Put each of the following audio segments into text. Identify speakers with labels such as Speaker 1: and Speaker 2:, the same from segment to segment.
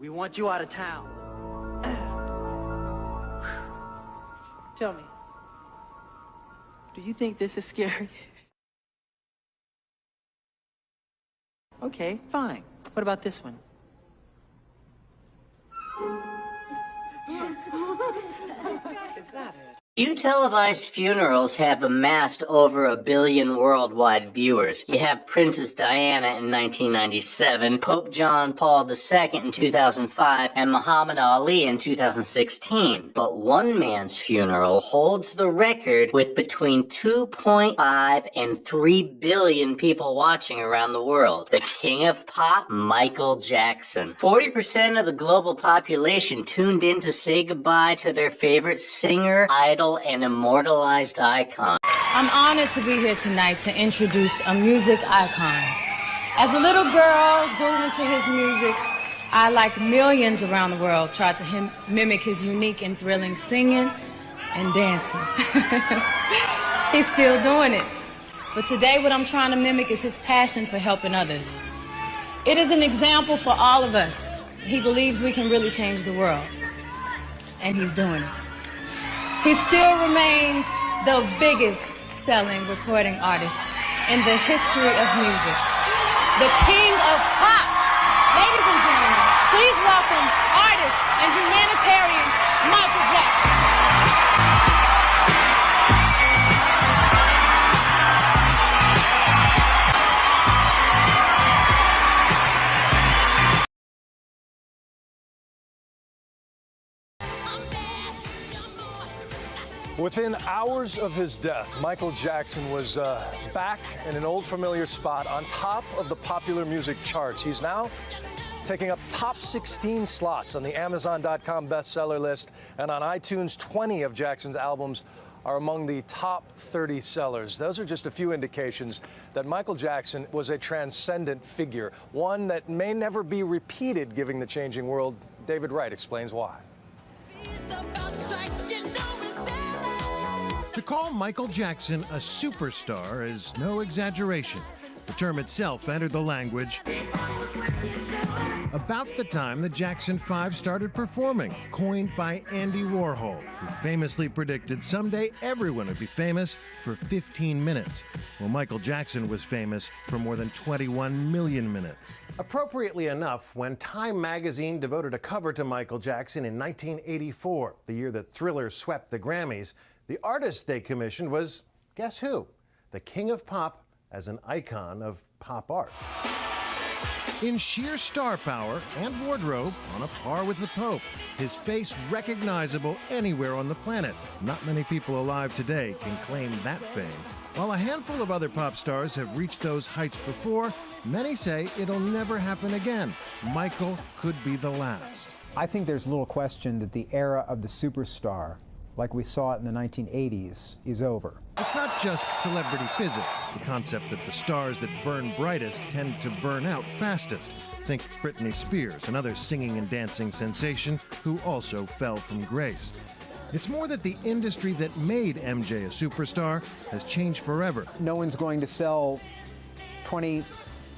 Speaker 1: We want you out of town. Tell me, do you think this is scary? Okay, fine. What about this one?
Speaker 2: Is that it?
Speaker 3: Few televised funerals have amassed over 1 billion worldwide viewers. You have Princess Diana in 1997, Pope John Paul II in 2005, and Muhammad Ali in 2016. But one man's funeral holds the record with between 2.5 and 3 billion people watching around the world. The king of pop, Michael Jackson. 40% of the global population tuned in to say goodbye to their favorite singer, idol, and immortalized icon.
Speaker 4: I'm honored to be here tonight to introduce a music icon. As a little girl, grew into his music. I, like millions around the world, tried to mimic his unique and thrilling singing and dancing. He's still doing it. But today what I'm trying to mimic is his passion for helping others. It is an example for all of us. He believes we can really change the world. And he's doing it. He still remains the biggest selling recording artist in the history of music. The king of pop. Ladies and gentlemen, please welcome artist and humanitarian Michael Jackson.
Speaker 5: Within hours of his death, Michael Jackson was back in an old familiar spot on top of the popular music charts. He's now taking up top 16 slots on the Amazon.com bestseller list, and on iTunes, 20 of Jackson's albums are among the top 30 sellers. Those are just a few indications that Michael Jackson was a transcendent figure, one that may never be repeated given the changing world. David Wright explains why.
Speaker 6: To call Michael Jackson a superstar is no exaggeration. The term itself entered the language about the time the Jackson 5 started performing, coined by Andy Warhol, who famously predicted someday everyone would be famous for 15 minutes. Well, Michael Jackson was famous for more than 21 million minutes.
Speaker 7: Appropriately enough, when Time magazine devoted a cover to Michael Jackson in 1984, the year that Thriller swept the Grammys, the artist they commissioned was, guess who? The king of pop as an icon of pop art.
Speaker 6: In sheer star power and wardrobe, on a par with the Pope, his face recognizable anywhere on the planet. Not many people alive today can claim that fame. While a handful of other pop stars have reached those heights before, many say it'll never happen again. Michael could be the last.
Speaker 8: I think there's little question that the era of the superstar, like we saw it in the 1980s, is over.
Speaker 6: It's not just celebrity physics, the concept that the stars that burn brightest tend to burn out fastest. Think Britney Spears, another singing and dancing sensation who also fell from grace. It's more that the industry that made MJ a superstar has changed forever.
Speaker 8: No one's going to sell 20,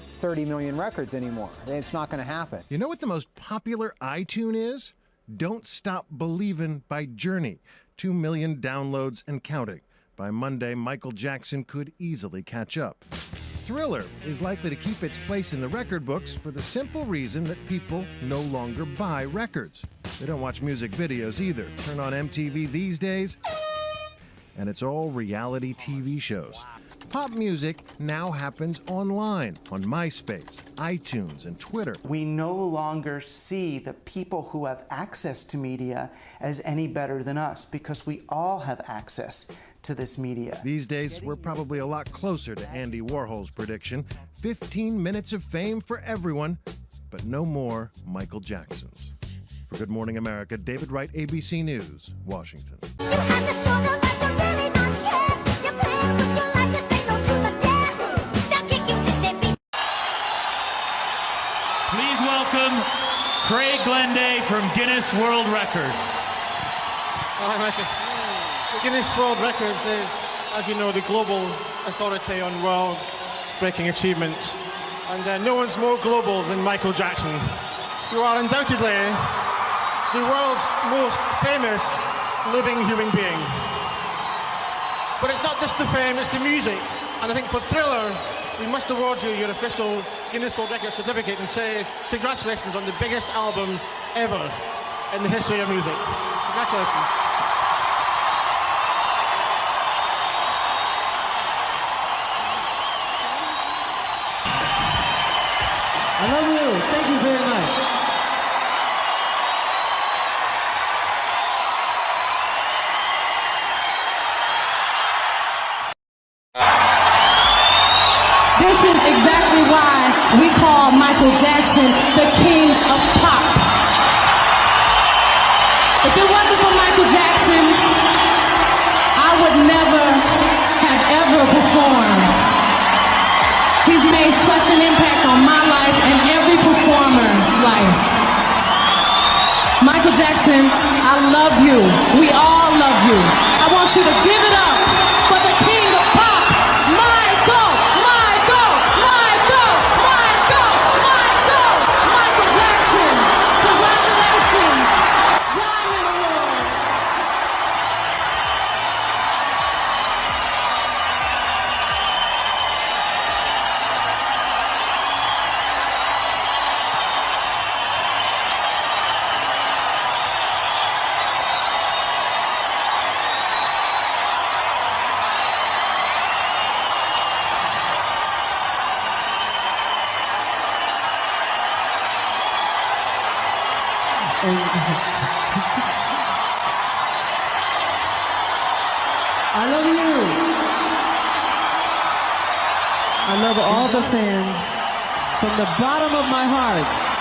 Speaker 8: 30 million records anymore. It's not going to happen.
Speaker 6: You know what the most popular iTunes is? Don't Stop Believin' by Journey. 2 million downloads and counting. By Monday, Michael Jackson could easily catch up. Thriller is likely to keep its place in the record books for the simple reason that people no longer buy records. They don't watch music videos either. Turn on MTV these days, and it's all reality TV shows. Pop music now happens online, on MySpace, iTunes, and Twitter.
Speaker 9: We no longer see the people who have access to media as any better than us, because we all have access to this media.
Speaker 6: These days, we're probably a lot closer to Andy Warhol's prediction. 15 minutes of fame for everyone, but no more Michael Jacksons. For Good Morning America, David Wright, ABC News, Washington.
Speaker 10: Please welcome Craig Glenday from Guinness World Records.
Speaker 11: Hi, Michael. Guinness World Records is, as you know, the global authority on world-breaking achievements. And no one's more global than Michael Jackson. You are undoubtedly the world's most famous living human being. But it's not just the fame, it's the music. And I think for Thriller, we must award you your official Guinness World Records certificate and say congratulations on the biggest album ever in the history of music. Congratulations.
Speaker 12: I love you. Thank you very much.
Speaker 4: This is exactly why we call Michael Jackson the king of pop. If it wasn't for Michael Jackson, I would never have ever performed. He's made such an impact on my life and every performer's life. Michael Jackson, I love you. We all love you. I want you to give it up for the king of pop, Michael, Michael, Michael, Michael, Michael, Michael Jackson. Congratulations. Diamond Award.
Speaker 12: I love you. I love all the fans from the bottom of my heart.